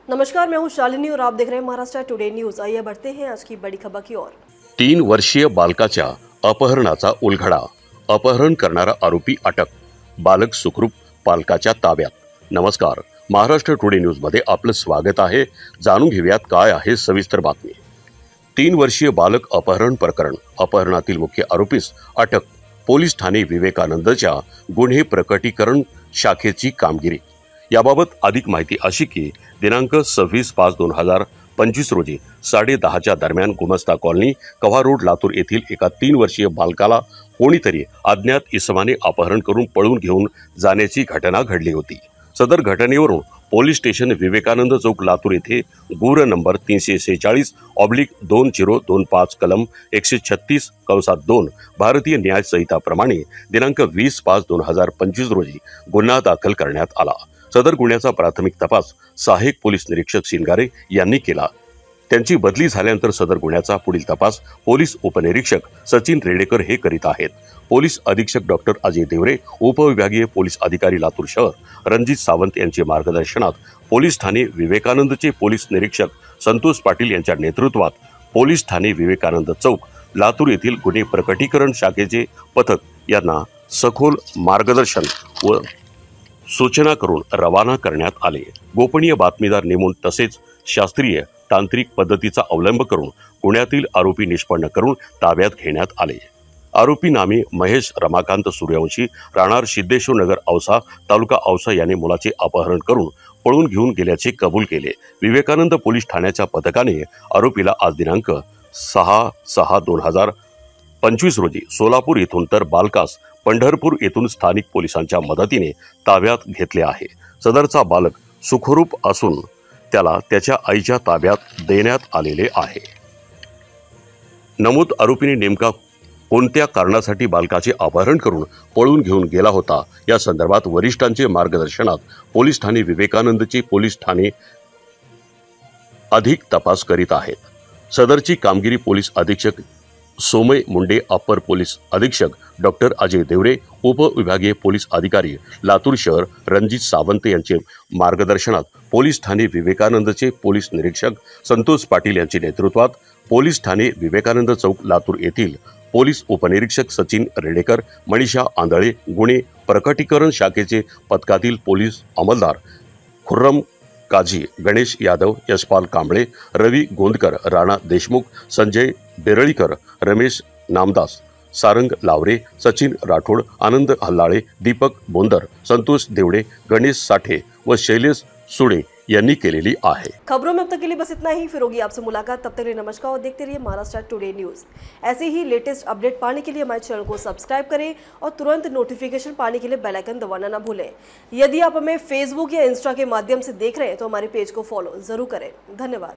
नमस्कार, मैं हूं शालिनी और आप देख रहे हैं महाराष्ट्र टुडे न्यूज। आइए बढ़ते हैं आज की बड़ी खबर की ओर। 3 वर्षीय बालकाच्या अपहरणाचा उलगडा, अपहरण करणारा आरोपी अटक, बालक सुखरूप पालकाच्या ताब्यात। नमस्कार, महाराष्ट्र टुडे न्यूज मध्ये आपलं स्वागत आहे। जाणून घेऊयात काय आहे सविस्तर बातमी। 3 वर्षीय बालक अपहरण प्रकरण, अपहरणातील मुख्य आरोपीस अटक, पोलीस ठाणे विवेकानंदच्या गुन्हे प्रकटीकरण शाखेची कामगिरी। याबाबत अधिक माहिती अशी की दिनांक 26/5/2025 रोजी 10:30च्या दरम्यान गुमस्ता कॉलनी, कव्हा रोड, लातूर येथील एका 3 वर्षीय बालकाला कोणीतरी अज्ञात इसमाने अपहरण करून पळून घेऊन जाण्याची घटना घडली होती। सदर घटनेवरून पोलीस स्टेशन विवेकानंद चौक, लातूर येथे गुन्हा नंबर 346/2025 कलम 136(2) भारतीय न्याय संहिता प्रमाणे दिनांक 20/5/2025 रोजी गुन्हा दाखल करण्यात आला। सदर गुन्ह्याचा प्राथमिक तपास सहाय्यक पोलीस निरीक्षक शिंगारे यांनी केला। त्यांची बदली झाल्यानंतर सदर गुन्ह्याचा पुढील तपास पोलीस उपनिरीक्षक सचिन रेडेकर हे करीत आहेत। पोलीस अधीक्षक डॉक्टर अजय देवरे, उपविभागीय पोलीस अधिकारी लातूर शहर रणजित सावंत यांच्या मार्गदर्शनात पोलीस ठाणे विवेकानंदचे पोलीस निरीक्षक संतोष पाटील यांच्या नेतृत्वात पोलीस ठाणे विवेकानंद चौक, लातूर येथील गुन्हे प्रकटीकरण शाखेचे पथक यांना सखोल मार्गदर्शन व सूचना करून रवाना करण्यात आले। गोपनीय बातमीदार नेमून तसेच शास्त्रीय तांत्रिक पद्धतीचा अवलंब करून गुन्ह्यातील आरोपी निष्पन्न करून ताब्यात घेण्यात आले। आरोपी नामे महेश रमाकांत सूर्यवंशी, राहणार सिद्धेश्वर नगर, औसा, तालुका औसा याने मुलाचे अपहरण करून पळून घेऊन गेल्याचे कबूल केले। विवेकानंद पोलीस ठाण्याच्या पथकाने आरोपीला आज दिनांक 6/6/2025 रोजी सोलापूर येथून तर बालकास पंढरपूर येथून स्थानिक पोलिसांच्या मदतीने ताब्यात घेतले आहे। सदरचा बालक सुखरूप असून त्याला त्याच्या आईच्या ताब्यात देण्यात आलेले आहे। नमूद आरोपीने नेमका कोणत्या कारणासाठी बालकाचे अपहरण करून पळून घेऊन गेला होता या संदर्भात वरिष्ठांचे मार्गदर्शनात पोलीस ठाणे विवेकानंदचे पोलीस ठाणे अधिक तपास करीत आहेत। सदरची कामगिरी पोलीस अधीक्षक सोमय मुंडे, अप्पर पोलीस अधीक्षक डॉक्टर अजय देवरे, उपविभागीय पोलीस अधिकारी लातूर शहर रणजित सावंत यांचे मार्गदर्शनात पोलीस ठाणे विवेकानंदचे पोलीस निरीक्षक संतोष पाटील यांच्या नेतृत्वात पोलीस ठाणे विवेकानंद चौक, लातूर येथील पोलीस उपनिरीक्षक सचिन रेडेकर, मनीषा आंधळे, गुन्हे प्रकटीकरण शाखेचे पथकातील पोलीस अंमलदार खुर्रम काझी, गणेश यादव, यशपाल कांबळे, रवी गोंदकर, राणा देशमुख, संजय बेरळीकर, रमेश नामदास, सारंग लावरे, सचिन राठोड, आनंद हल्लाळे, दीपक बोंदर, संतोष देवडे, गणेश साठे व शैलेश सुडे यांनी केलेली आहे। खबरों में अब तक के लिए बस इतना ही। फिर होगी आपसे मुलाकात, तब तक के लिए नमस्कार और देखते रहिए महाराष्ट्र टुडे न्यूज। ऐसे ही लेटेस्ट अपडेट पाने के लिए हमारे चैनल को सब्सक्राइब करें और तुरंत नोटिफिकेशन पाने के लिए बेल आइकन दबाना ना भूलें। यदि आप हमें फेसबुक या इंस्टा के माध्यम से देख रहे हैं तो हमारे पेज को फॉलो जरूर करें। धन्यवाद।